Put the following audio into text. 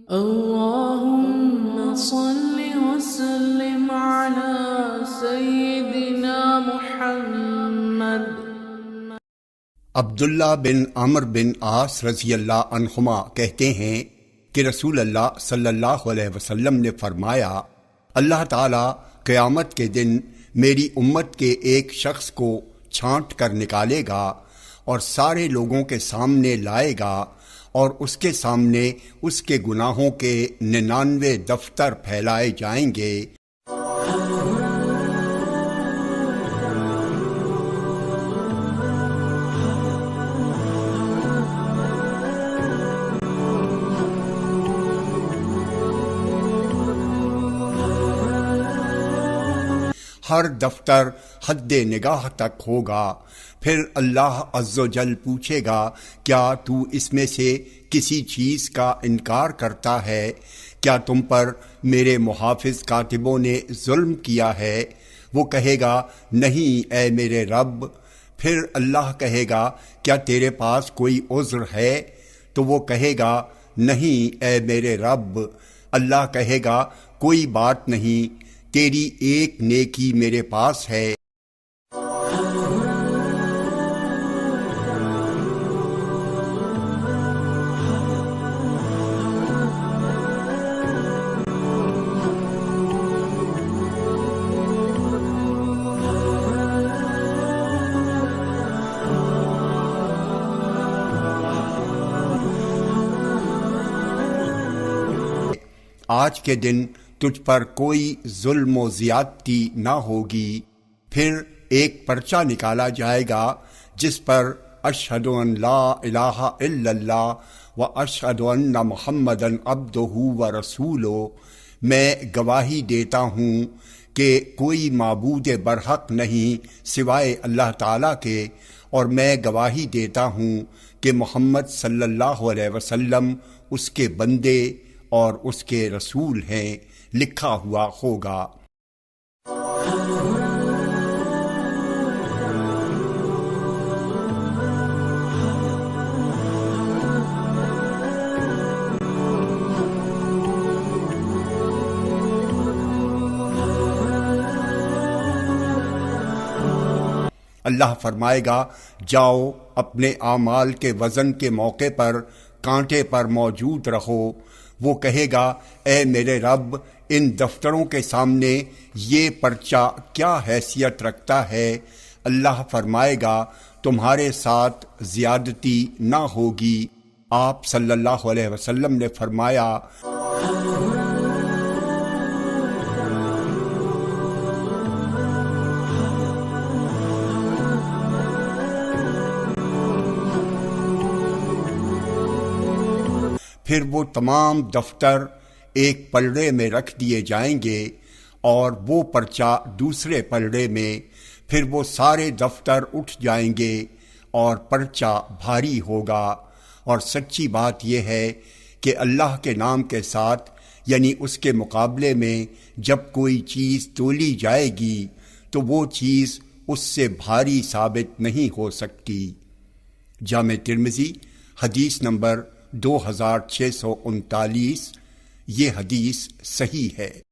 اللهم صل وسلم على سيدنا محمد۔ عبداللہ بن عمرو بن عاص رضی اللہ عنہما کہتے ہیں کہ رسول اللہ صلی اللہ علیہ وسلم نے فرمایا، اللہ تعالیٰ قیامت کے دن میری امت کے ایک شخص کو چھانٹ کر نکالے گا اور سارے لوگوں کے سامنے لائے گا اور اس کے سامنے اس کے گناہوں کے 99 دفتر پھیلائے جائیں گے۔ ہر دفتر حد نگاہ تک ہوگا۔ پھر اللہ عز و جل پوچھے گا، کیا تو اس میں سے کسی چیز کا انکار کرتا ہے؟ کیا تم پر میرے محافظ کاتبوں نے ظلم کیا ہے؟ وہ کہے گا، نہیں اے میرے رب۔ پھر اللہ کہے گا، کیا تیرے پاس کوئی عذر ہے؟ تو وہ کہے گا، نہیں اے میرے رب۔ اللہ کہے گا، کوئی بات نہیں، تیری ایک نیکی میرے پاس ہے۔ آج کے دن تجھ پر کوئی ظلم و زیادتی نہ ہوگی۔ پھر ایک پرچہ نکالا جائے گا جس پر اشہد ان لا الہ الا اللہ و اشہد ان محمدً عبدہ و رسولہ، میں گواہی دیتا ہوں کہ کوئی معبود برحق نہیں سوائے اللہ تعالیٰ کے، اور میں گواہی دیتا ہوں کہ محمد صلی اللہ علیہ وسلم اس کے بندے اور اس کے رسول ہیں، لکھا ہوا ہوگا۔ اللہ فرمائے گا، جاؤ اپنے اعمال کے وزن کے موقع پر کانٹے پر موجود رہو۔ وہ کہے گا، اے میرے رب، ان دفتروں کے سامنے یہ پرچہ کیا حیثیت رکھتا ہے؟ اللہ فرمائے گا، تمہارے ساتھ زیادتی نہ ہوگی۔ آپ صلی اللہ علیہ وسلم نے فرمایا، پھر وہ تمام دفتر ایک پلڑے میں رکھ دیے جائیں گے اور وہ پرچہ دوسرے پلڑے میں، پھر وہ سارے دفتر اٹھ جائیں گے اور پرچہ بھاری ہوگا۔ اور سچی بات یہ ہے کہ اللہ کے نام کے ساتھ، یعنی اس کے مقابلے میں جب کوئی چیز تولی جائے گی تو وہ چیز اس سے بھاری ثابت نہیں ہو سکتی۔ جامع ترمذی حدیث نمبر 2639، یہ حدیث صحیح ہے۔